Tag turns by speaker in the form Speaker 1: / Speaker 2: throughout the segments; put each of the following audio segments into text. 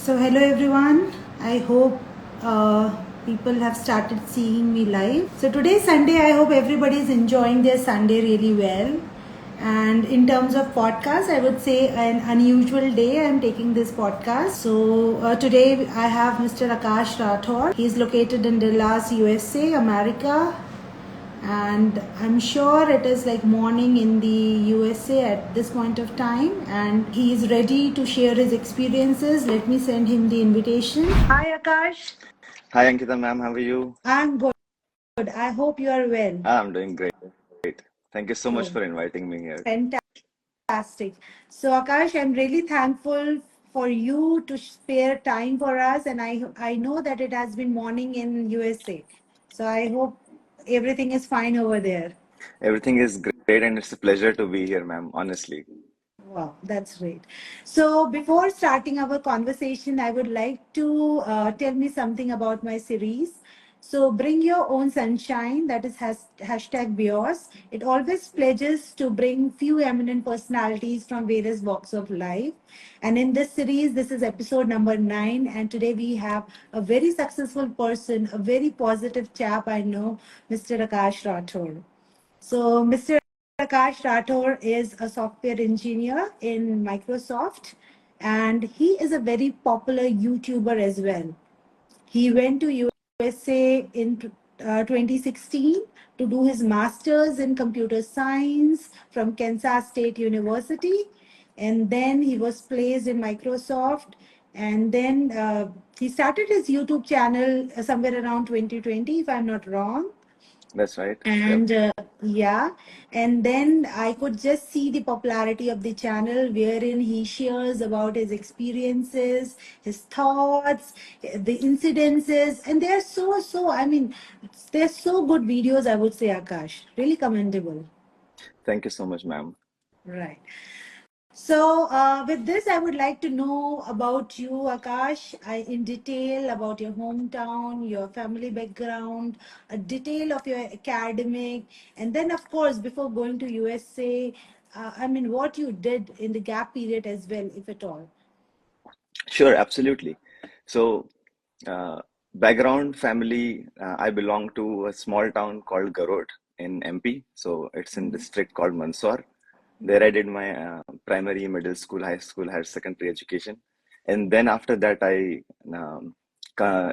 Speaker 1: So, hello everyone. I hope people have started seeing me live. So, today is Sunday. I hope everybody is enjoying their Sunday really well. And in terms of podcast, I would say an unusual day. I'm taking this podcast. So, today I have Mr. Akash Rathore. He's located in Dallas, USA, America, and I'm sure it is like morning in the USA at this point of time, and he is ready to share his experiences. Let me send him the invitation. Hi Akash.
Speaker 2: Hi Ankita ma'am, how are you?
Speaker 1: I'm good. I hope you are well.
Speaker 2: I'm doing great. Thank you so much
Speaker 1: Good.
Speaker 2: for inviting me here.
Speaker 1: Fantastic. So Akash, I'm really thankful for you to spare time for us, and I know that it has been morning in USA. So I hope everything is fine over there.
Speaker 2: Everything is great and it's a pleasure to be here, ma'am, honestly.
Speaker 1: Wow, that's great. So, before starting our conversation, I would like to tell me something about my series. So, Bring Your Own Sunshine, that is hashtag BIOS. It always pledges to bring few eminent personalities from various walks of life. And in this series, this is episode number 9. And today we have a very successful person, a very positive chap I know, Mr. Akash Rathore. So, Mr. Akash Rathore is a software engineer in Microsoft, and he is a very popular YouTuber as well. He went to USA in 2016 to do his master's in computer science from Kansas State University, and then he was placed in Microsoft. And then he started his YouTube channel somewhere around 2020, if I'm not wrong.
Speaker 2: That's right. Yep.
Speaker 1: And yeah, and then I could just see the popularity of the channel wherein he shares about his experiences, his thoughts, the incidences, and they're I mean, they're so good videos, I would say, Akash. Really commendable.
Speaker 2: Thank you so much, ma'am.
Speaker 1: Right. So, with this, I would like to know about you, Akash, in detail about your hometown, your family background, a detail of your academic, and then, of course, before going to USA, I mean, what you did in the gap period as well, if at all.
Speaker 2: Sure, absolutely. So, uh, background family, I belong to a small town called Garod in MP. So, it's in
Speaker 1: Mhm.
Speaker 2: district called Mandsaur. There I did my primary, middle school, high school, higher secondary education. And then after that, I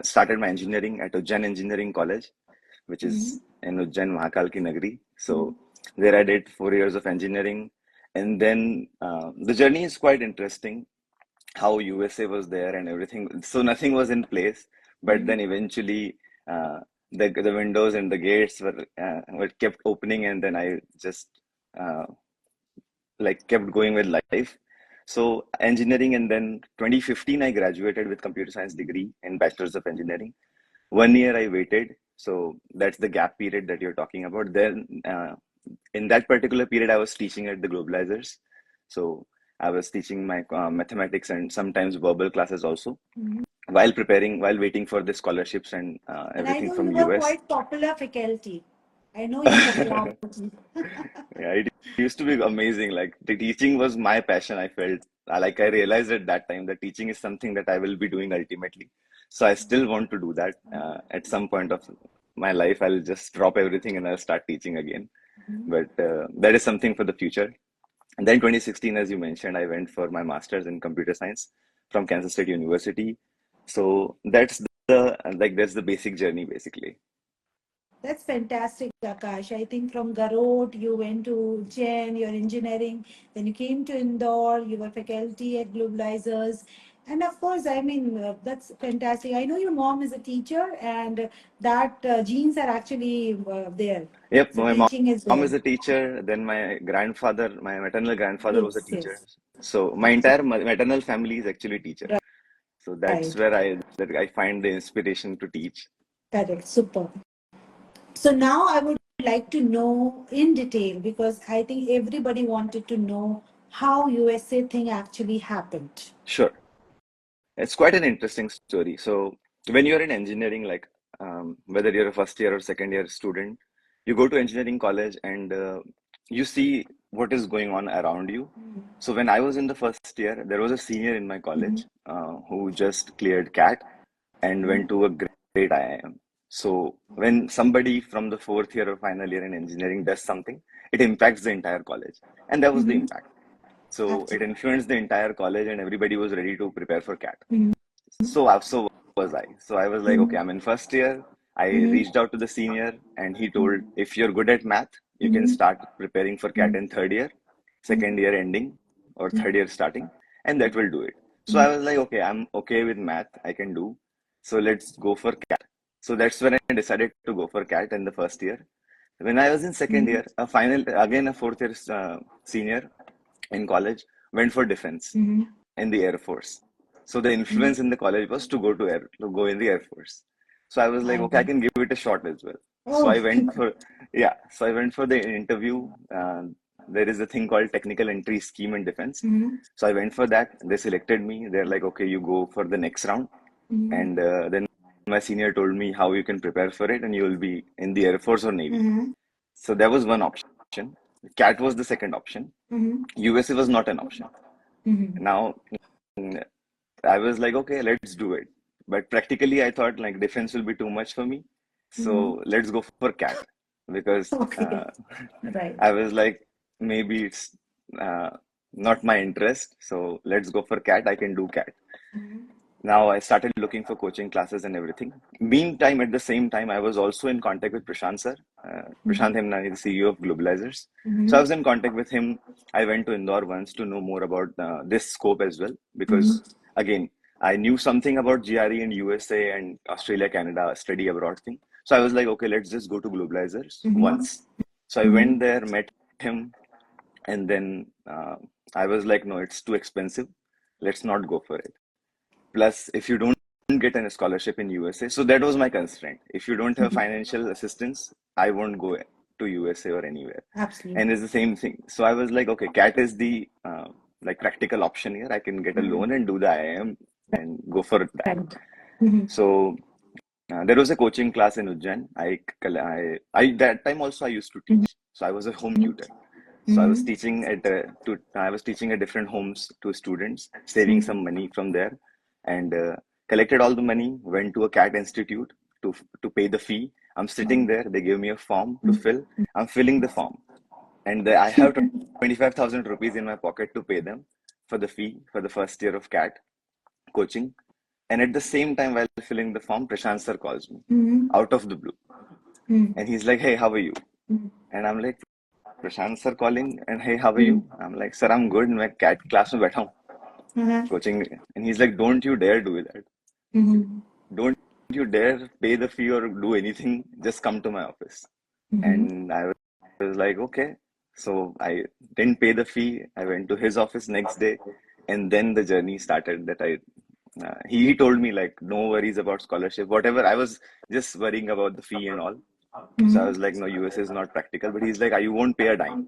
Speaker 2: started my engineering at Ujjain Engineering College, which
Speaker 1: Mhm.
Speaker 2: is in Ujjain, Mahakal ki Nagari.
Speaker 1: Mhm.
Speaker 2: So there I did 4 years of engineering. And then the journey is quite interesting, how USA was there and everything. So nothing was in place. But
Speaker 1: Mhm.
Speaker 2: then eventually, the windows and the gates were kept opening, and then I just uh, like kept going with life. So engineering, and then 2015 I graduated with computer science degree in bachelor's of engineering. 1 year I waited. So that's the gap period that you're talking about. Then in that particular period, I was teaching at the Globalizers. So I was teaching my mathematics and sometimes verbal classes also,
Speaker 1: Mhm.
Speaker 2: while waiting for the scholarships and
Speaker 1: And I
Speaker 2: everything
Speaker 1: know
Speaker 2: from
Speaker 1: you were
Speaker 2: US.
Speaker 1: quite popular faculty. I know your popularity.
Speaker 2: Yeah, it used to be amazing. Like the teaching was my passion. I felt like I realized at that time that teaching is something that I will be doing ultimately. So I still want to do that. At some point of my life, I'll just drop everything and I'll start teaching again. But that is something for the future. And then 2016, as you mentioned, I went for my master's in computer science from Kansas State University. So that's the basic journey basically.
Speaker 1: That's fantastic, Akash. I think from Garot, you went to Jen, your engineering, then you came to Indore, you were faculty at Globalizers. And of course, I mean, that's fantastic. I know your mom is a teacher, and that genes are actually there.
Speaker 2: Yep,
Speaker 1: So
Speaker 2: my mom,
Speaker 1: teaching is
Speaker 2: mom
Speaker 1: there.
Speaker 2: is a teacher. Then my maternal grandfather was a
Speaker 1: Yes,
Speaker 2: teacher.
Speaker 1: yes.
Speaker 2: So my entire maternal family is actually teacher. So that's
Speaker 1: Right.
Speaker 2: where I find the inspiration to teach.
Speaker 1: Correct. Super. So now I would like to know in detail because I think everybody wanted to know how USA thing actually happened.
Speaker 2: Sure, it's quite an interesting story. So when you're in engineering, like whether you're a first year or second year student, you go to engineering college and you see what is going on around you.
Speaker 1: Mhm.
Speaker 2: So when I was in the first year, there was a senior in my college who just cleared CAT and went to a great IIM. So when somebody from the fourth year or final year in engineering does something, it impacts the entire college. And that was the
Speaker 1: Mhm.
Speaker 2: impact. So it
Speaker 1: Absolutely.
Speaker 2: influenced the entire college and everybody was ready to prepare for CAT.
Speaker 1: Mhm.
Speaker 2: So was I. So I was like, okay,
Speaker 1: Mhm.
Speaker 2: I'm in first year. I
Speaker 1: Mhm.
Speaker 2: reached out to the senior and he told,
Speaker 1: Mhm.
Speaker 2: if you're good at math, you can
Speaker 1: Mhm.
Speaker 2: start preparing for CAT in third year, second
Speaker 1: Mhm.
Speaker 2: year ending, or third year starting, and that will do it. So I
Speaker 1: Mhm.
Speaker 2: was like, okay, I'm okay with math. I can do. So let's go for CAT. So that's when I decided to go for CAT in the first year. When I was in second
Speaker 1: Mhm.
Speaker 2: year, a fourth year senior in college went for defense
Speaker 1: Mhm.
Speaker 2: in the Air Force. So the
Speaker 1: Mhm.
Speaker 2: influence in the college was to go in the Air Force. So I was like,
Speaker 1: I
Speaker 2: okay, I
Speaker 1: know.
Speaker 2: can give it a shot as well. So
Speaker 1: Oh.
Speaker 2: I went for yeah. So I went for the interview. There is a thing called technical entry scheme in defense.
Speaker 1: Mhm.
Speaker 2: So I went for that. They selected me. They're like, okay, you go for the next round.
Speaker 1: Mhm.
Speaker 2: And then my senior told me how you can prepare for it, and you will be in the Air Force or Navy.
Speaker 1: Mhm.
Speaker 2: So that was one option. CAT was the second option.
Speaker 1: Mhm.
Speaker 2: USA was not an option.
Speaker 1: Mhm.
Speaker 2: Now I was like, okay, let's do it. But practically, I thought like defense will be too much for me.
Speaker 1: Mhm.
Speaker 2: So let's go for CAT because
Speaker 1: Okay. Right.
Speaker 2: I was like, maybe it's uh, not my interest. So let's go for CAT. I can do CAT.
Speaker 1: Mhm.
Speaker 2: Now I started looking for coaching classes and everything. Meantime, at the same time, I was also in contact with Prashant sir, Prashant
Speaker 1: Mhm.
Speaker 2: Hemnani, the CEO of Globalizers. So I
Speaker 1: Mhm.
Speaker 2: was in contact with him. I went to Indore once to know more about this scope as well,
Speaker 1: Mhm.
Speaker 2: because again, I knew something about GRE in USA and Australia, Canada, study abroad thing. So I was like, okay, let's just go to Globalizers
Speaker 1: Mhm.
Speaker 2: once. So I went
Speaker 1: Mhm.
Speaker 2: there, met him, and then I was like, no, it's too expensive. Let's not go for it. Plus, if you don't get a scholarship in USA, so that was my constraint. If you don't have
Speaker 1: Mhm.
Speaker 2: financial assistance, I won't go to USA or anywhere. And
Speaker 1: Absolutely.
Speaker 2: it's the same thing. So I was like, okay, CAT is the like practical option here. I can get a
Speaker 1: Mhm.
Speaker 2: loan and do the IIM and go for that.
Speaker 1: Right. Mhm.
Speaker 2: So there was a coaching class in Ujjain. I that time also I used to
Speaker 1: Mhm.
Speaker 2: teach. So I was a home tutor. So I was
Speaker 1: Mhm.
Speaker 2: teaching I was teaching at different homes to students, saving
Speaker 1: Mhm.
Speaker 2: some money from there, and collected all the money. Went to a CAT institute to pay the fee. I'm sitting there. They gave me a form to
Speaker 1: Mhm.
Speaker 2: fill. I'm filling the form, and I have 25,000 rupees in my pocket to pay them for the fee for the first year of CAT coaching. And at the same time, while filling the form, Prashant sir calls me
Speaker 1: Mhm.
Speaker 2: out of the blue,
Speaker 1: Mhm.
Speaker 2: and he's like, "Hey, how are you?"
Speaker 1: Mhm.
Speaker 2: And I'm like, "Prashant sir calling, and hey, how are
Speaker 1: Mhm.
Speaker 2: you?" I'm like, "Sir, I'm good. मैं CAT class में बैठा हूँ
Speaker 1: Uh-huh.
Speaker 2: coaching." And he's like, "Don't you dare do that.
Speaker 1: Mhm.
Speaker 2: Don't you dare pay the fee or do anything. Just come to my office."
Speaker 1: Mhm.
Speaker 2: And I was like, "Okay." So I didn't pay the fee. I went to his office next day, and then the journey started. He told me like, no worries about scholarship, whatever. I was just worrying about the fee and all. So I
Speaker 1: Mhm.
Speaker 2: was like, no, USA is not practical. But he's like, you won't pay a dime.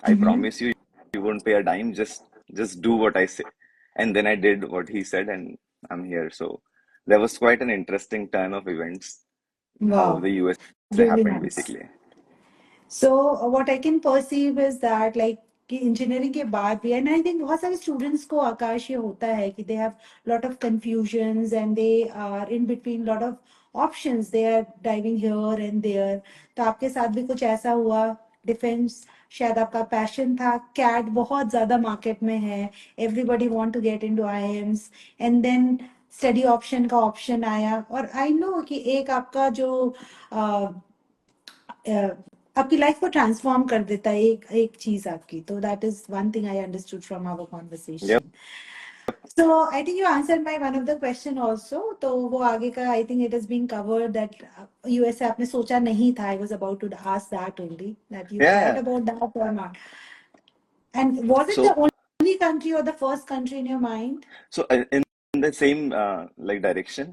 Speaker 2: I
Speaker 1: Mhm.
Speaker 2: promise you, you won't pay a dime. Just do what I say. And then I did what he said, and I'm here. So there was quite an interesting turn of events, how
Speaker 1: Wow.
Speaker 2: the USA
Speaker 1: Really
Speaker 2: happened
Speaker 1: nice.
Speaker 2: basically.
Speaker 1: So what I can perceive is that like कि engineering के बाद भी and I think बहुत सारे students को आकाश ये होता है कि they have lot of confusions and they are in between lot of options they are diving here and there तो आपके साथ भी कुछ ऐसा हुआ डिफेंस शायद आपका पैशन था कैट बहुत ज्यादा मार्केट में है everybody want to get into IIMs and then study option का ऑप्शन आया और आई नो कि एक आपका जो आपकी लाइफ को ट्रांसफॉर्म कर देता है एक एक चीज आपकी तो that is one thing I understood from our
Speaker 2: Yep.
Speaker 1: Conversation so I think you answer my one of the question also तो वो आगे का I think it is being covered that USA आपने सोचा नहीं था I was about to ask that only that you
Speaker 2: Yeah,
Speaker 1: thought
Speaker 2: yeah.
Speaker 1: About that और not and was it the
Speaker 2: So
Speaker 1: only country और the first country in your mind
Speaker 2: in the same like direction,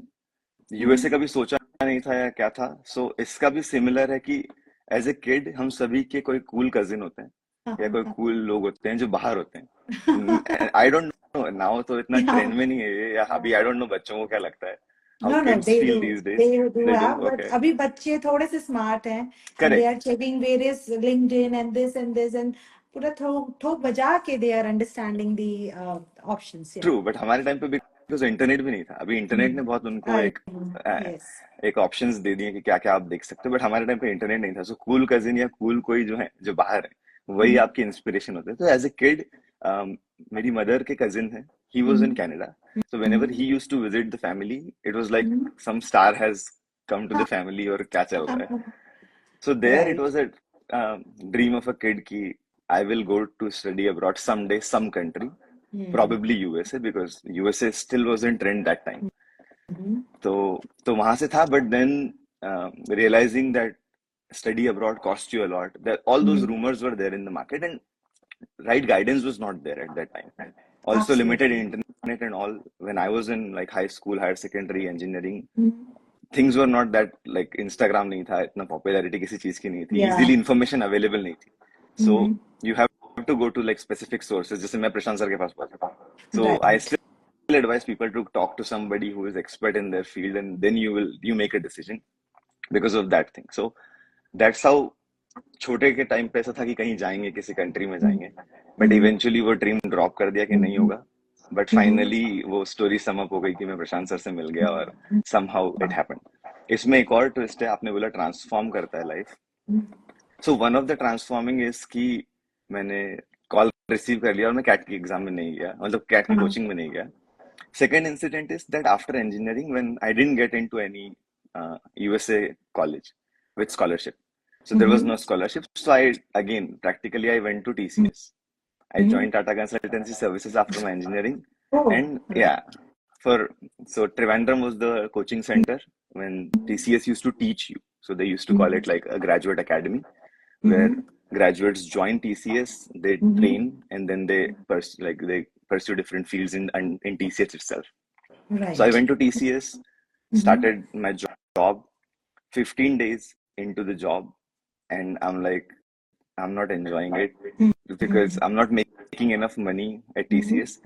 Speaker 2: USA का भी सोचा नहीं था या क्या था. सो इसका भी सिमिलर है कि एज ए किड हम सभी के कोई कूल कजिन होते हैं या कोई कूल लोग होते हैं जो बाहर होते हैं. आई डोंट नो नाउ तो इतना ट्रेंड में नहीं है ये, या अभी आई डोंट नो बच्चों को क्या लगता है how
Speaker 1: No, no,
Speaker 2: kids
Speaker 1: they
Speaker 2: feel
Speaker 1: do.
Speaker 2: These days.
Speaker 1: They do
Speaker 2: they do
Speaker 1: have, but
Speaker 2: okay.
Speaker 1: अभी बच्चे थोड़े से smart हैं and they
Speaker 2: correct.
Speaker 1: are checking various LinkedIn and this and this and पूरा ठोक बजा के they are understanding the options. Yeah.
Speaker 2: True, but हमारे टाइम पे बिकॉज इंटरनेट भी नहीं था। अभी इंटरनेट ने बहुत उनको
Speaker 1: I
Speaker 2: एक
Speaker 1: yes.
Speaker 2: एक ऑप्शंस दे दिए कि क्या क्या आप देख सकते हो, बट हमारे टाइम पे इंटरनेट नहीं था। सो कूल कजिन या कूल कोई जो है जो बाहर है वही आपकी इंस्पिरेशन होता है। तो एज ए किड मेरी मदर के कजिन है, he was in Canada, so whenever he used to visit the family it was like some star has come to the family और क्या चल रहा है। So there it
Speaker 1: Right.
Speaker 2: was a dream of a kid ki I will go to study abroad someday, some country, probably USA, because USA still was in trend that time. तो वहां से था, but then realizing that study abroad costs you a lot, that all those rumors were there in the market, and right guidance was not there at that time. Also limited
Speaker 1: Absolutely.
Speaker 2: internet and all. When I was in like high school, higher secondary, engineering, things were not that like Instagram नहीं था, इतना popularity किसी चीज की नहीं थी,
Speaker 1: Yeah.
Speaker 2: easily information available नहीं थी. So you have to go to like specific sources. जैसे मैं प्रशांत सर के पास पढ़ा था. So
Speaker 1: Right.
Speaker 2: I still advise people to talk to somebody who is expert in their field, and then you make a decision because of that thing. So that's how छोटे के time पे ऐसा था कि कहीं जाएंगे, किसी कंट्री में जाएंगे, बट इवेंचुअली वो ड्रीम ड्रॉप कर दिया कि नहीं होगा। बट फाइनली वो स्टोरी सम अप हो गई कि मैं प्रशांत सर से मिल गया और समहाउ इट हैपेंड। इसमें एक और ट्विस्ट है, आपने बोला ट्रांसफॉर्म करता है life. So one of the transforming is कि मैंने कॉल रिसीव कर लिया और मैं कैट की एग्जाम में नहीं गया, मतलब कैट की कोचिंग में नहीं गया। Second incident is that after engineering, when I didn't get into any USA college with scholarship, so there was no scholarship. So again, practically, I went to TCS. I joined Tata Consultancy Services after my engineering,
Speaker 1: Oh.
Speaker 2: and yeah, so Trivandrum was the coaching center when TCS used to teach you. So they used to call it like a graduate academy, where graduates join TCS, they train, and then they pursue different fields in TCS itself.
Speaker 1: Right.
Speaker 2: So I went to TCS, started my job. 15 days into the job, and I'm like, I'm not enjoying it because I'm not making enough money at TCS.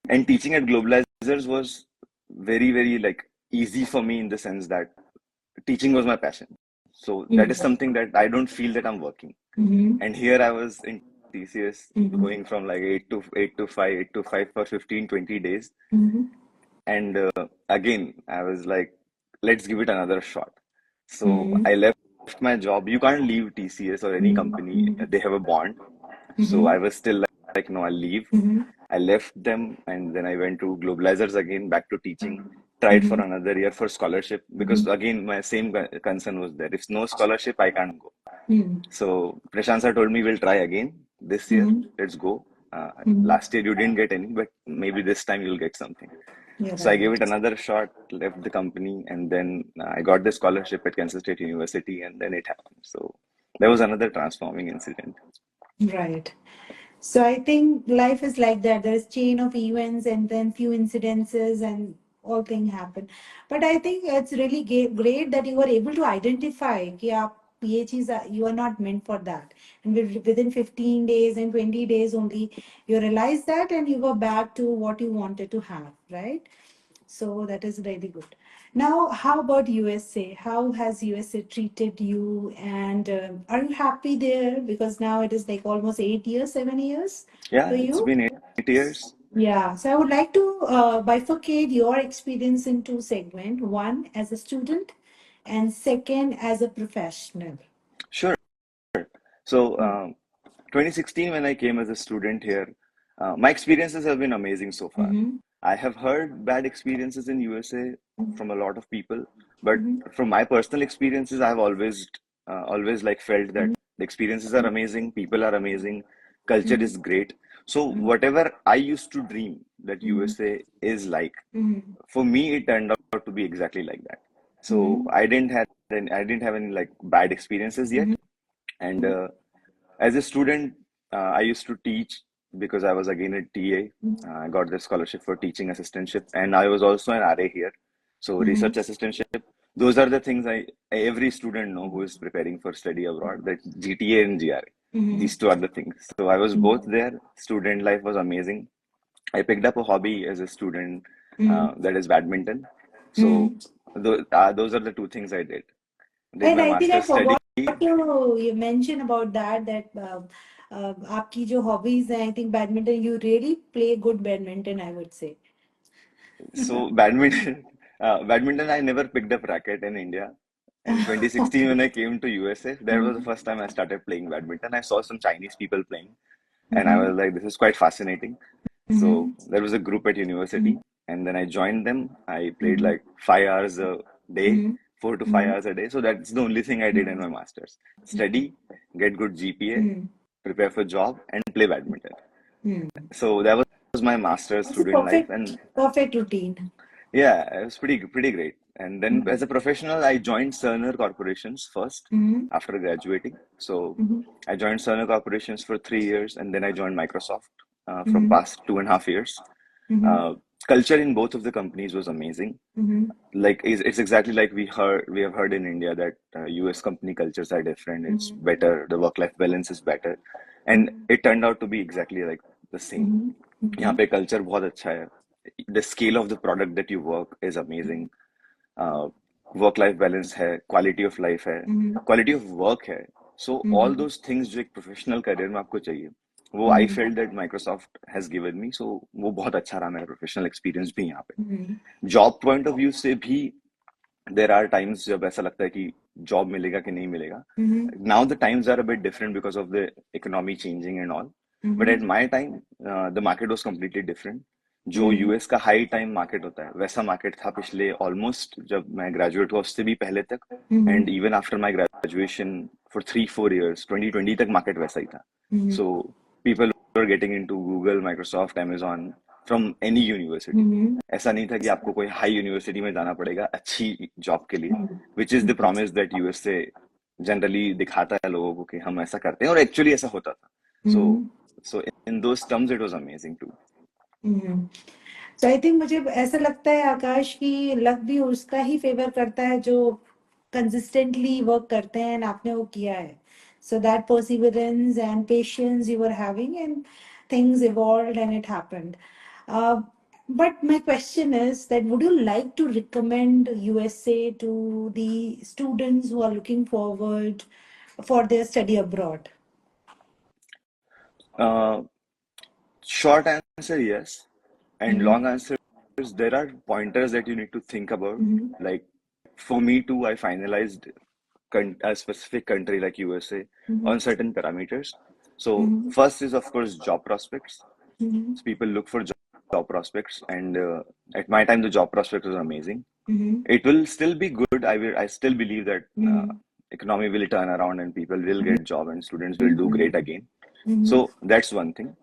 Speaker 2: And teaching at Globalizers was very, very like easy for me in the sense that teaching was my passion. So that is something that I don't feel that I'm working. And here I was in TCS going from like 8 to 5 for 15, 20 days. And again, I was like, let's give it another shot. So I left my job. You can't leave TCS or any company. They have a bond. So I was still like, no, I'll leave. I left them, and then I went to Globalizers again, back to teaching. Tried for another year for scholarship, because again my same concern was there. If no scholarship, I can't go. So Prashant sir told me, we'll try again this year. Let's go. Last year you didn't get any, but maybe this time you'll get something.
Speaker 1: Yeah,
Speaker 2: So I
Speaker 1: right.
Speaker 2: gave it another shot, left the company, and then I got the scholarship at Kansas State University, and then it happened. So that was another transforming incident.
Speaker 1: Right. So I think life is like that. There is chain of events and then few incidences and all things happen. But I think it's really great that you were able to identify कि आप PhDs are, you are not meant for that. And within 15 days and 20 days only, you realize that and you go back to what you wanted to have, right? So that is really good. Now, how about USA? How has USA treated you? And are you happy there? Because now it is like almost 8 years, 7 years
Speaker 2: Yeah,
Speaker 1: for
Speaker 2: it's
Speaker 1: you.
Speaker 2: been 8 years.
Speaker 1: Yeah. So I would like to bifurcate your experience in two segments. One as a student, and second as a professional.
Speaker 2: Sure. So 2016, when I came as a student here, my experiences have been amazing so far. I have heard bad experiences in USA from a lot of people, but from my personal experiences, I've always like felt that the experiences are amazing, people are amazing, culture is great. So whatever I used to dream that USA is like, for me, it turned out to be exactly like that. So I didn't have any like bad experiences yet, and as a student, I used to teach because I was again a TA. I got the scholarship for teaching assistantship, and I was also an RA here. So research assistantship. Those are the things every student know who is preparing for study abroad. That GTA and GRA. These two are the things. So I was both there. Student life was amazing. I picked up a hobby as a student, that is badminton. So those are the two things I did. Did
Speaker 1: And
Speaker 2: my
Speaker 1: I think I
Speaker 2: master's study.
Speaker 1: forgot to you mention about that आपकी जो hobbies हैं, I think badminton, you really play good badminton, I would say.
Speaker 2: So badminton, badminton, I never picked up racket in India. In 2016, when
Speaker 1: Okay.
Speaker 2: I came to USA, that was the first time I started playing badminton. I saw some Chinese people playing, and I
Speaker 1: Mm-hmm.
Speaker 2: was like, this is quite fascinating. So
Speaker 1: Mm-hmm.
Speaker 2: there was a group at university, and then I joined them. I played
Speaker 1: Mm-hmm.
Speaker 2: like 5 hours a day,
Speaker 1: Mm-hmm.
Speaker 2: 4 to 5 hours a day. So that's the only thing I did in my master's: study, get good GPA,
Speaker 1: Mm-hmm.
Speaker 2: prepare for job, and play badminton.
Speaker 1: Mm-hmm.
Speaker 2: So that was my master's
Speaker 1: That's a
Speaker 2: student life, and
Speaker 1: perfect routine.
Speaker 2: yeah, it was pretty great. And then as a professional, I joined Cerner Corporations first
Speaker 1: Mm-hmm.
Speaker 2: after graduating. So
Speaker 1: Mm-hmm.
Speaker 2: I joined Cerner Corporations for 3 years, and then I joined Microsoft from
Speaker 1: Mm-hmm.
Speaker 2: past 2.5 years.
Speaker 1: Mm-hmm.
Speaker 2: Uh, Culture in both of the companies was amazing.
Speaker 1: Mm-hmm.
Speaker 2: Like it's exactly like we have heard in India that US company cultures are different. It's
Speaker 1: Mm-hmm.
Speaker 2: better. The work-life balance is better, and it turned out to be exactly like the same.
Speaker 1: Mm-hmm.
Speaker 2: यहाँ
Speaker 1: Mm-hmm.
Speaker 2: पे culture बहुत अच्छा है. The scale of the product that you work is amazing. Work life balance है, quality of life है,
Speaker 1: Mm-hmm.
Speaker 2: quality of work है. So all
Speaker 1: Mm-hmm.
Speaker 2: those things जो एक professional career में आपको चाहिए, वो I
Speaker 1: Mm-hmm.
Speaker 2: felt that Microsoft has given me. So वो बहुत अच्छा रहा मेरा professional experience भी यहाँ पे.
Speaker 1: Mm-hmm.
Speaker 2: Job point of view से भी there are times जब ऐसा लगता है कि job मिलेगा कि नहीं मिलेगा.
Speaker 1: Mm-hmm.
Speaker 2: Now the times are a bit different because of the economy changing and all. But
Speaker 1: Mm-hmm.
Speaker 2: at my time, the market was completely different. जो
Speaker 1: Mm-hmm.
Speaker 2: यूएस का हाई टाइम मार्केट होता है वैसा market था पिछले almost जब मैं graduate हुआ उससे भी पहले तक and even after my graduation for 3-4 years 2020 तक मार्केट वैसा ही था
Speaker 1: Mm-hmm.
Speaker 2: So people were getting into Google Microsoft Amazon from any university
Speaker 1: Mm-hmm.
Speaker 2: ऐसा नहीं था कि आपको कोई हाई यूनिवर्सिटी में जाना पड़ेगा अच्छी जॉब के लिए which is the
Speaker 1: Mm-hmm.
Speaker 2: Promise that US से जनरली दिखाता है लोगों को कि हम ऐसा करते हैं और एक्चुअली ऐसा होता था so
Speaker 1: Mm-hmm.
Speaker 2: So in those terms it was amazing to
Speaker 1: Mm-hmm. So I think मुझे ऐसा लगता है आकाश की लक भी उसका ही फेवर करता है जो कंसिस्टेंटली वर्क करते हैं and आपने वो किया है. So that perseverance and patience you were having and things evolved and it happened. Uh, but my question is that would you like to recommend USA to the students who are looking forward for their study abroad?
Speaker 2: Short answer, yes. And
Speaker 1: Mm-hmm.
Speaker 2: long answer is there are pointers that you need to think about.
Speaker 1: Mm-hmm.
Speaker 2: Like for me too, I finalized a specific country like USA
Speaker 1: Mm-hmm.
Speaker 2: on certain parameters. So
Speaker 1: Mm-hmm.
Speaker 2: first is of course job prospects.
Speaker 1: Mm-hmm.
Speaker 2: So people look for job prospects, and at my time the job prospect was amazing.
Speaker 1: Mm-hmm.
Speaker 2: It will still be good. I still believe that
Speaker 1: Mm-hmm.
Speaker 2: economy will turn around and people will get job and students will do great
Speaker 1: Mm-hmm.
Speaker 2: again.
Speaker 1: Mm-hmm.
Speaker 2: So that's one thing.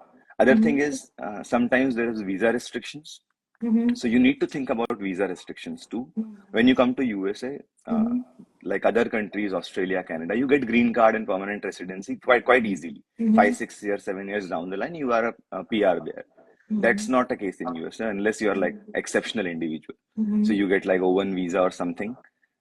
Speaker 2: Other thing
Speaker 1: Mm-hmm.
Speaker 2: is sometimes there is visa restrictions.
Speaker 1: Mm-hmm.
Speaker 2: So you need to think about visa restrictions too. When you come to USA,
Speaker 1: Mm-hmm.
Speaker 2: like other countries, Australia, Canada, you get green card and permanent residency quite easily.
Speaker 1: Mm-hmm.
Speaker 2: 5, 6 years, 7 years down the line, you are a PR there. That's
Speaker 1: Mm-hmm.
Speaker 2: not the case in USA unless you are like exceptional individual. So
Speaker 1: Mm-hmm.
Speaker 2: you get like O1 visa or something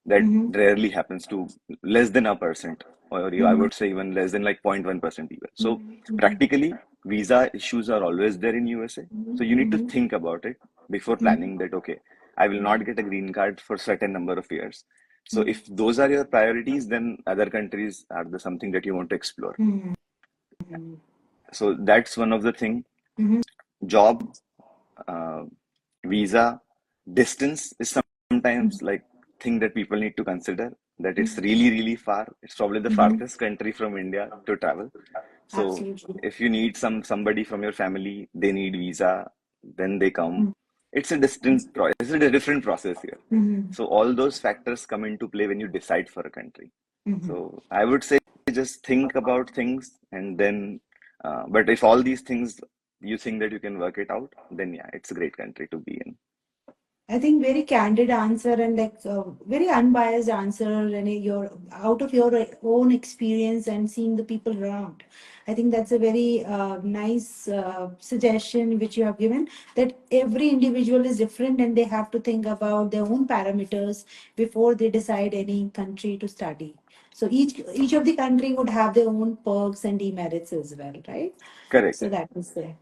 Speaker 2: that
Speaker 1: Mm-hmm.
Speaker 2: rarely happens to less than a percent, or I
Speaker 1: Mm-hmm.
Speaker 2: would say even less than like 0.1% even. So
Speaker 1: Mm-hmm.
Speaker 2: practically, visa issues are always there in USA. So you need to
Speaker 1: Mm-hmm.
Speaker 2: think about it before
Speaker 1: Mm-hmm.
Speaker 2: planning that, okay, I will not get a green card for certain number of years. So
Speaker 1: Mm-hmm.
Speaker 2: if those are your priorities, then other countries are the something that you want to explore.
Speaker 1: Mm-hmm.
Speaker 2: So that's one of the thing.
Speaker 1: Mm-hmm.
Speaker 2: Job, uh, visa, distance is sometimes like thing that people need to consider that it's really far. It's probably the
Speaker 1: Mm-hmm.
Speaker 2: farthest country from India to travel. So
Speaker 1: Absolutely.
Speaker 2: if you need somebody from your family, they need visa, then they come. It's a different process here.
Speaker 1: Mm-hmm.
Speaker 2: So all those factors come into play when you decide for a country.
Speaker 1: Mm-hmm.
Speaker 2: So I would say just think about things and then, but if all these things you think that you can work it out, then yeah, it's a great country to be in.
Speaker 1: I think very candid answer and like very unbiased answer and your out of your own experience and seeing the people around. I think that's a very nice suggestion which you have given that every individual is different and they have to think about their own parameters before they decide any country to study. So each of the country would have their own perks and demerits as well, right?
Speaker 2: Correct.
Speaker 1: So that is there.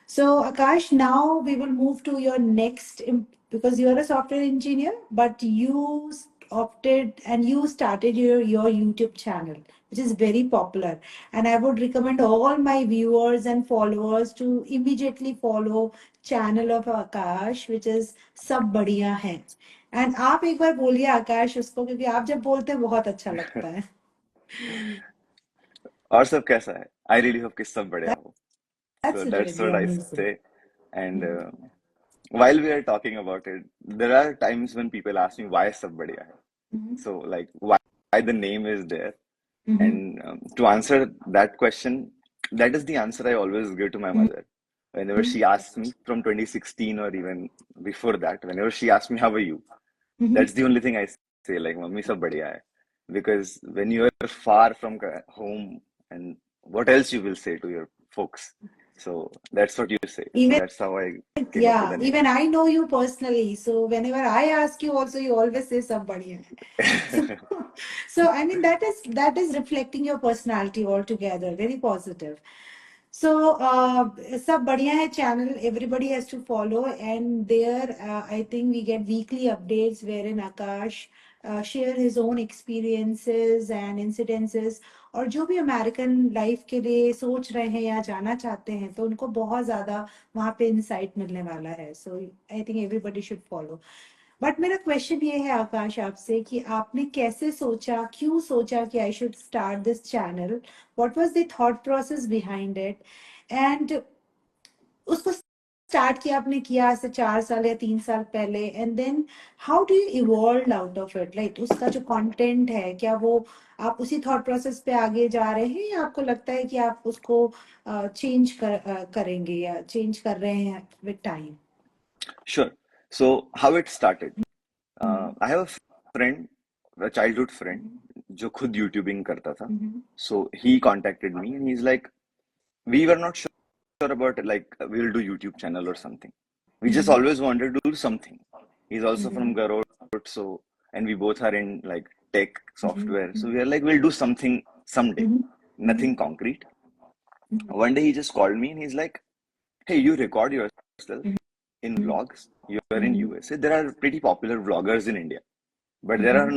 Speaker 1: So, Akash, now we will move to your next, because you are a software engineer, but you opted and you started your YouTube channel, which is very popular. And I would recommend all my viewers and followers to immediately follow channel of Akash, which is सब बढ़िया है. And आप एक बार बोलिए आकाश उसको, क्योंकि आप जब बोलते हैं बहुत अच्छा लगता है.
Speaker 2: और सब कैसा है? I really hope कि सब बढ़िया हो.
Speaker 1: That's
Speaker 2: So that's
Speaker 1: really
Speaker 2: what I
Speaker 1: amazing.
Speaker 2: say. And while we are talking about it, there are times when people ask me why सब बढ़िया है.
Speaker 1: Mhm.
Speaker 2: So like why the name is there.
Speaker 1: Mhm.
Speaker 2: And to answer that question, that is the answer I always give to my mother. Whenever she asks me from 2016 or even before that, whenever she asks me, how are you?
Speaker 1: Mhm.
Speaker 2: That's the only thing I say, like, Mummy, sab badhiya hai. Because when you are far from home, and what else you will say to your folks? So that's what you say. So
Speaker 1: Even
Speaker 2: that's how I came up with
Speaker 1: yeah,
Speaker 2: the name.
Speaker 1: even I know you personally. So whenever I ask you, also you always say "Sab badhiya hai." So, so I mean that is reflecting your personality altogether. Very positive. So, Sab Badhiya Hai channel, everybody has to follow, and there I think we get weekly updates wherein Akash share his own experiences and incidences. और जो भी American life के लिए सोच रहे हैं या जाना चाहते हैं तो उनको बहुत ज़्यादा वहाँ पे इंसाइट मिलने वाला है. So I think everybody should follow. But मेरा क्वेश्चन ये है आकाश आपसे कि आपने कैसे सोचा, क्यों सोचा कि I should start this channel, what was the thought process behind it, and उसको स्टार्ट किया आपने किया ऐसे 4 साल या 3 साल पहले, and then how do you evolve out of it, like उसका जो कंटेंट है क्या वो आप उसी थॉट प्रोसेस पे आगे जा रहे हैं या आपको लगता है कि आप उसको करेंगे या चेंज कर रहे हैं with time?
Speaker 2: Sure. So how it started. I have a friend, a childhood friend, जो खुद YouTubing करता था. So he contacted me and he's like, we were not sure about it, like we'll do YouTube channel or something. We just always wanted to do something. He's also from Garod, so and we both are in like tech software. So we are like, we'll do something someday. Nothing concrete. One day he just called me and he's like, hey, you record yourself in vlogs. You are in USA. There are pretty popular vloggers in India, but there are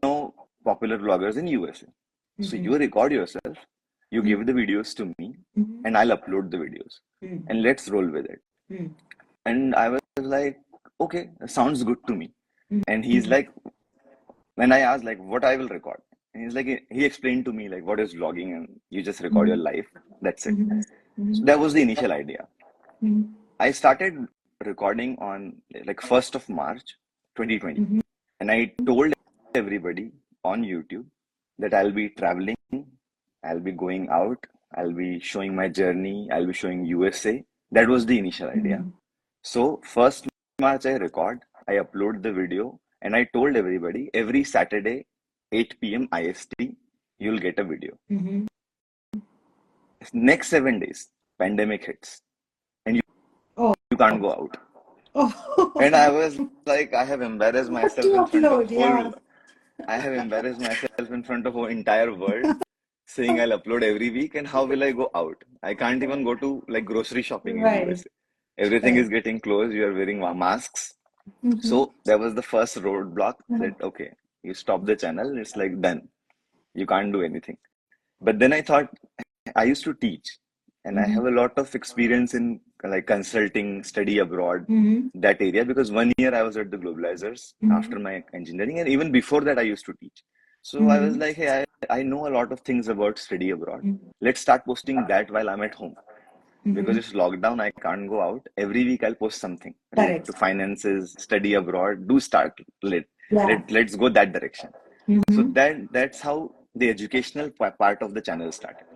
Speaker 2: no popular vloggers in USA. So you record yourself, you give the videos to me, and I'll upload the videos, and let's roll with it. And I was like, okay, sounds good to me. And he's like, when I asked like what I will record, and he's like, he explained to me like what is vlogging, and you just record your life. That's it. So that was the initial idea. I started recording on like 1st of March 2020, and I told everybody on YouTube that I'll be traveling, I'll be going out, I'll be showing my journey, I'll be showing USA. That was the initial idea. So 1st March I record, I upload the video, and I told everybody every Saturday 8 p.m. IST you'll get a video. Next 7 days, pandemic hits, and you can't go out. And I was like, I have embarrassed
Speaker 1: What
Speaker 2: myself
Speaker 1: to
Speaker 2: in front of
Speaker 1: upload?
Speaker 2: whole,
Speaker 1: Yeah.
Speaker 2: I have embarrassed myself in front of whole entire world, saying I'll upload every week, and how will I go out? I can't even go to like grocery shopping in
Speaker 1: Right.
Speaker 2: USA. Everything is getting closed. You are wearing masks. So that was the first roadblock that, okay, you stop the channel, it's like done. You can't do anything. But then I thought, I used to teach, and I have a lot of experience in like consulting, study abroad, that area, because 1 year I was at the Globalizers after my engineering, and even before that I used to teach. So I was like, hey, I know a lot of things about study abroad. Let's start posting that while I'm at home. Because it's lockdown, I can't go out. Every week I'll post something related
Speaker 1: Correct.
Speaker 2: to finances, study abroad. Do start
Speaker 1: Yeah.
Speaker 2: let's go that direction. So that's how the educational part of the channel started,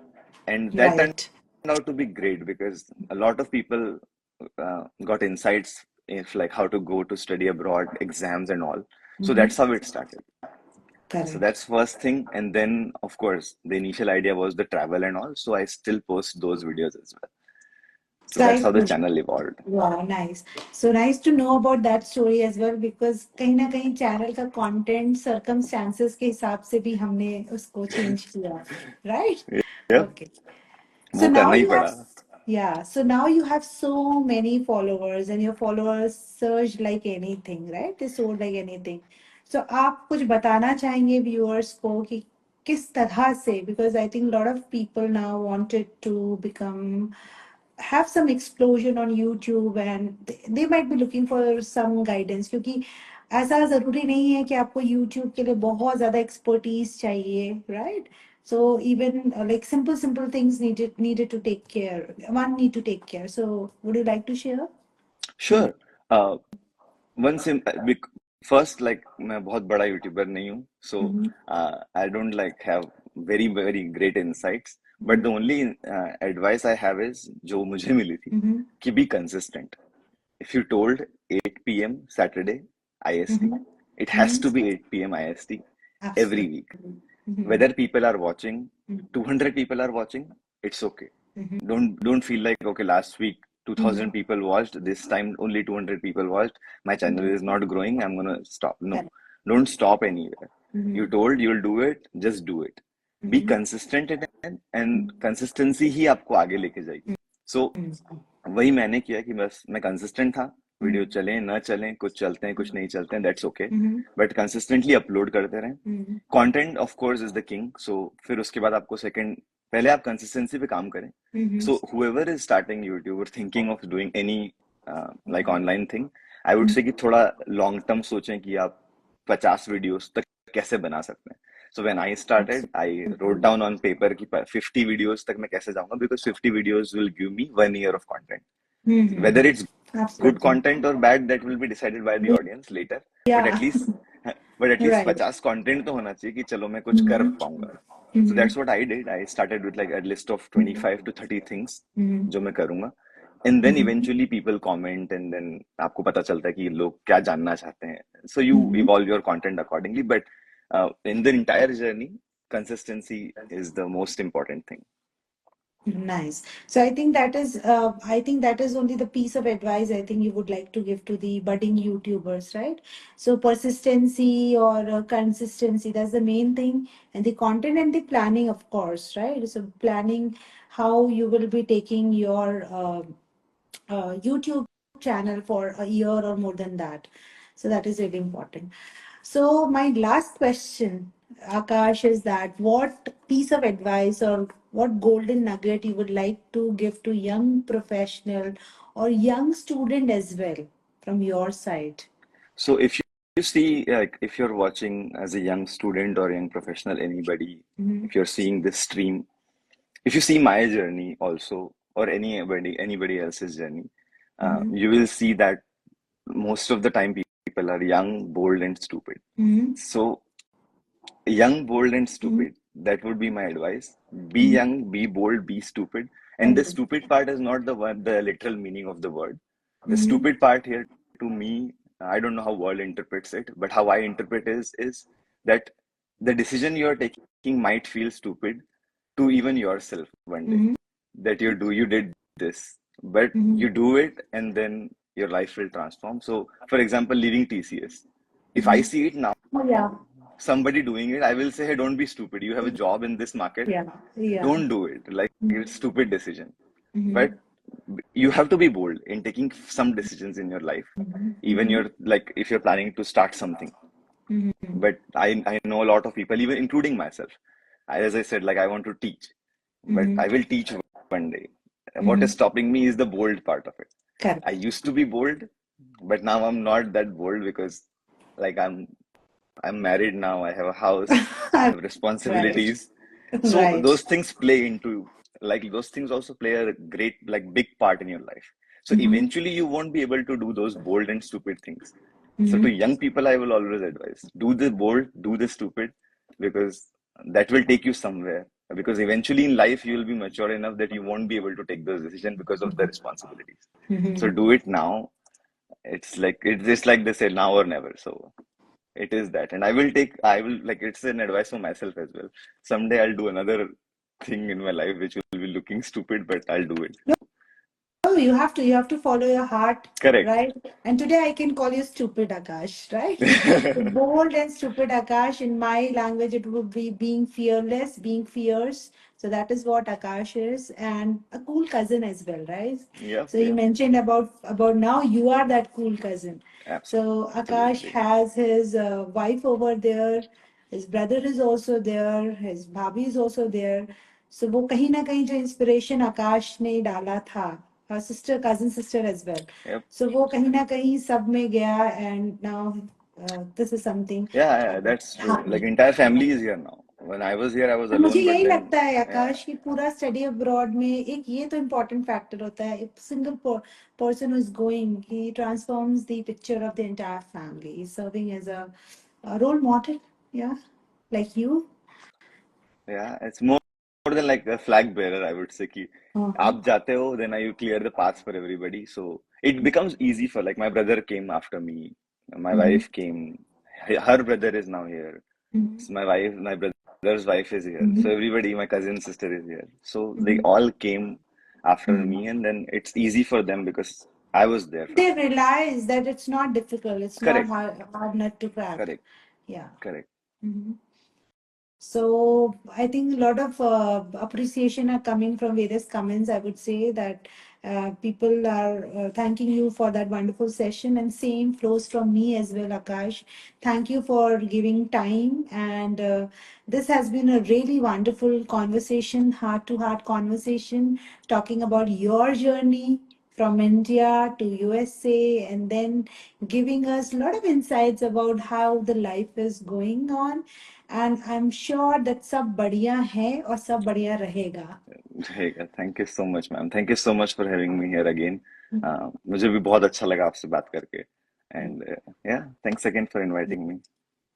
Speaker 2: and that turned
Speaker 1: Right.
Speaker 2: out to be great because a lot of people got insights if like how to go to study abroad, exams and all. So that's how it started. So
Speaker 1: Correct.
Speaker 2: that's first thing, and then of course the initial idea was the travel and all. So I still post those videos as well. So that's how the
Speaker 1: Right.
Speaker 2: channel evolved.
Speaker 1: Wow, nice. So nice to know about that story as well, because कहीं ना कहीं channel का content circumstances के हिसाब से भी हमने उसको चेंज किया, right?
Speaker 2: Yep,
Speaker 1: Okay. So
Speaker 2: वो
Speaker 1: now
Speaker 2: करना ही
Speaker 1: you
Speaker 2: पड़ा.
Speaker 1: have, yeah, so now you have so many followers and your followers surged like anything, right? They soared like anything. So आप कुछ बताना चाहेंगे व्यूअर्स को कि किस तरह से, because I think a lot of people now wanted to become have some explosion on YouTube and they might be looking for some guidance, क्योंकि ऐसा जरूरी नहीं है कि आपको YouTube के लिए बहुत ज्यादा expertise चाहिए, right? So even like simple things needed to take care. One need to take care. So would you like to share?
Speaker 2: Sure. uh, one SIM first like मैं बहुत बड़ा यूट्यूबर नहीं हूँ, सो
Speaker 1: Mm-hmm.
Speaker 2: I don't like have very very great insights, but the only advice I have is जो मुझे मिली थी
Speaker 1: Mm-hmm.
Speaker 2: कि be consistent. If you told 8 p.m. Saturday IST,
Speaker 1: Mm-hmm.
Speaker 2: it has to
Speaker 1: Mm-hmm.
Speaker 2: be 8 p.m. IST every
Speaker 1: Absolutely.
Speaker 2: week.
Speaker 1: Mm-hmm.
Speaker 2: Whether people are watching,
Speaker 1: Mm-hmm.
Speaker 2: 200 people are watching, it's okay.
Speaker 1: Mm-hmm.
Speaker 2: Don't feel like, okay, last week
Speaker 1: Mm-hmm.
Speaker 2: 2000 people watched, this time only 200 people watched, my channel is not growing, I'm gonna stop. No,
Speaker 1: Correct.
Speaker 2: don't stop anywhere. You
Speaker 1: Mm-hmm.
Speaker 2: told you'll do it, just do it. Be
Speaker 1: Mm-hmm.
Speaker 2: consistent in it, and consistency ही आपको आगे लेके जाएगी. So वही मैंने किया कि बस मैं कंसिस्टेंट था. वीडियो चलें न चलें, कुछ चलते हैं कुछ नहीं चलते हैं, that's okay,
Speaker 1: Mm-hmm.
Speaker 2: But consistently upload करते रहें.
Speaker 1: Mm-hmm.
Speaker 2: Content of course is the king. So फिर उसके बाद आपको सेकंड, पहले आप कंसिस्टेंसी पे काम करें.
Speaker 1: Mm-hmm.
Speaker 2: So whoever is starting YouTube or thinking of doing any like online thing, I would say कि थोड़ा लॉन्ग टर्म सोचें कि आप 50 वीडियोस तक कैसे बना सकते हैं. So when I started, I wrote down on paper कि 50 videos तक मैं कैसे जाऊंगा, because 50 videos will give me 1 year of content.
Speaker 1: Mm-hmm.
Speaker 2: Whether it's good
Speaker 1: Absolutely.
Speaker 2: content or bad, that will be decided by the audience later. But at
Speaker 1: Yeah.
Speaker 2: least, but at least
Speaker 1: Right.
Speaker 2: 50 content तो होना चाहिए कि चलो मैं कुछ कर
Speaker 1: Mm-hmm.
Speaker 2: पाऊंगा. So
Speaker 1: Mm-hmm.
Speaker 2: that's what I did. I started with like a list of 25 to 30 things
Speaker 1: Mm-hmm.
Speaker 2: जो मैं करूंगा. And then
Speaker 1: Mm-hmm.
Speaker 2: eventually people comment, and then आपको पता चलता है कि लोग क्या जानना चाहते हैं. So you
Speaker 1: Mm-hmm.
Speaker 2: evolve your content accordingly. But in the entire journey, consistency is the most important thing.
Speaker 1: Nice. So I think that is only the piece of advice I think you would like to give to the budding YouTubers, right? So persistency or consistency, that's the main thing, and the content and the planning, of course, right? So planning how you will be taking your YouTube channel for a year or more than that. So that is really important. So my last question, Akash, is that what piece of advice or what golden nugget you would like to give to young professional or young student as well from your side?
Speaker 2: So if you see, like, if you're watching as a young student or young professional, anybody,
Speaker 1: Mm-hmm.
Speaker 2: if you're seeing this stream, if you see my journey also, or anybody else's journey,
Speaker 1: Mm-hmm.
Speaker 2: you will see that most of the time people are young, bold, and stupid.
Speaker 1: Mm-hmm.
Speaker 2: So young, bold, and
Speaker 1: Mm-hmm.
Speaker 2: stupid. That would be my advice. Be
Speaker 1: Mm-hmm.
Speaker 2: young, be bold, be stupid. And
Speaker 1: Very
Speaker 2: the
Speaker 1: good.
Speaker 2: stupid part is not the literal meaning of the word. The
Speaker 1: Mm-hmm.
Speaker 2: stupid part here, to me, I don't know how world interprets it, but how I interpret is that the decision you are taking might feel stupid to even yourself one day.
Speaker 1: Mm-hmm.
Speaker 2: That you did this, but
Speaker 1: Mm-hmm.
Speaker 2: you do it, and then your life will transform. So, for example, leaving TCS. If I
Speaker 1: Mm-hmm.
Speaker 2: see it now,
Speaker 1: Oh, yeah.
Speaker 2: somebody doing it, I will say, hey, don't be stupid. You have a job in this market.
Speaker 1: Yeah. Yeah.
Speaker 2: Don't do it. Like, it's stupid decision.
Speaker 1: Mm-hmm.
Speaker 2: But you have to be bold in taking some decisions in your life. Even
Speaker 1: Mm-hmm.
Speaker 2: you're like, if you're planning to start something.
Speaker 1: Mm-hmm.
Speaker 2: But I know a lot of people, even including myself. As I said, like, I want to teach, but
Speaker 1: Mm-hmm.
Speaker 2: I will teach one day. What
Speaker 1: Mm-hmm.
Speaker 2: is stopping me is the bold part of it. I
Speaker 1: Correct.
Speaker 2: used to be bold, but now I'm not that bold because like I'm married now. I have a house. I have
Speaker 1: Right.
Speaker 2: responsibilities. So
Speaker 1: Right.
Speaker 2: those things play into, like, those things also play a great, like, big part in your life. So
Speaker 1: Mm-hmm.
Speaker 2: eventually you won't be able to do those bold and stupid things. So to
Speaker 1: Mm-hmm.
Speaker 2: young people, I will always advise, do the bold, do the stupid, because that will take you somewhere. Because eventually in life you will be mature enough that you won't be able to take those decisions because of the responsibilities. So
Speaker 1: Mm-hmm.
Speaker 2: do it now. It's just like they say, now or never. So it is that. And I will, like, it's an advice for myself as well. Someday I'll do another thing in my life which will be looking stupid, but I'll do it.
Speaker 1: No, you have to follow your heart,
Speaker 2: Correct.
Speaker 1: right? And today I can call you stupid Akash, right? So bold and stupid Akash. In my language, it would be being fearless, being fierce. So that is what Akash is, and a cool cousin as well, right?
Speaker 2: Yep,
Speaker 1: So you
Speaker 2: yep.
Speaker 1: mentioned about now you are that cool cousin. So Akash
Speaker 2: Absolutely.
Speaker 1: has his wife over there, his brother is also there, his bhabhi is also there. So वो कहीं ना कहीं जो inspiration आकाश ने डाला था, her sister, cousin sister as well.
Speaker 2: Yep.
Speaker 1: So वो कहीं ना कहीं सब में गया, and now this is something.
Speaker 2: Yeah, that's true. Like entire family is here now. When I was here, I was
Speaker 1: और मुझे
Speaker 2: alone, but
Speaker 1: यही
Speaker 2: then
Speaker 1: लगता है
Speaker 2: yeah,
Speaker 1: आकाश कि पूरा स्टडी अब्रॉड में एक ये तो इम्पोर्टेंट फैक्टर होता है, if single person who is going, he transforms the picture of the entire family. He's serving as a role model, yeah, like you.
Speaker 2: yeah, it's more than like a flag bearer, I would say. कि
Speaker 1: Uh-huh.
Speaker 2: आप जाते हो, then you clear the path for everybody. So it becomes easy for like my brother came after me, my
Speaker 1: Mhm.
Speaker 2: wife came, her brother is now here.
Speaker 1: Mhm.
Speaker 2: So my brother's wife is here. So
Speaker 1: Mhm.
Speaker 2: everybody, my cousin sister is here. So they
Speaker 1: Mhm.
Speaker 2: all came after
Speaker 1: Mhm.
Speaker 2: me, and then it's easy for them because I was there for
Speaker 1: They
Speaker 2: them.
Speaker 1: realize that it's not difficult, it's not
Speaker 2: Correct,
Speaker 1: hard nut to crack.
Speaker 2: correct,
Speaker 1: Yeah.
Speaker 2: correct.
Speaker 1: Mhm. So I think a lot of appreciation are coming from various comments. I would say that people are thanking you for that wonderful session, and same flows from me as well, Akash. Thank you for giving time, and this has been a really wonderful conversation, heart to heart conversation, talking about your journey from India to USA, and then giving us a lot of insights about how the life is going on. And I'm sure that सब बढ़िया है और सब बढ़िया रहेगा.
Speaker 2: Thank you so much, ma'am. Thank you so much for having me here again. मुझे भी बहुत अच्छा लगा आपसे बात करके. And yeah, thanks again for inviting me.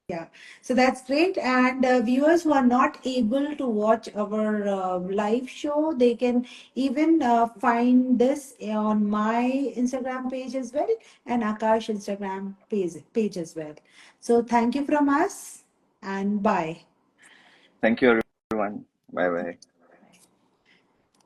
Speaker 1: Yeah, so that's great. And viewers who are not able to watch our live show, they can even find this on my Instagram page as well, and Akash Instagram page as well. So thank you from us, and bye.
Speaker 2: Thank you, everyone. Bye bye.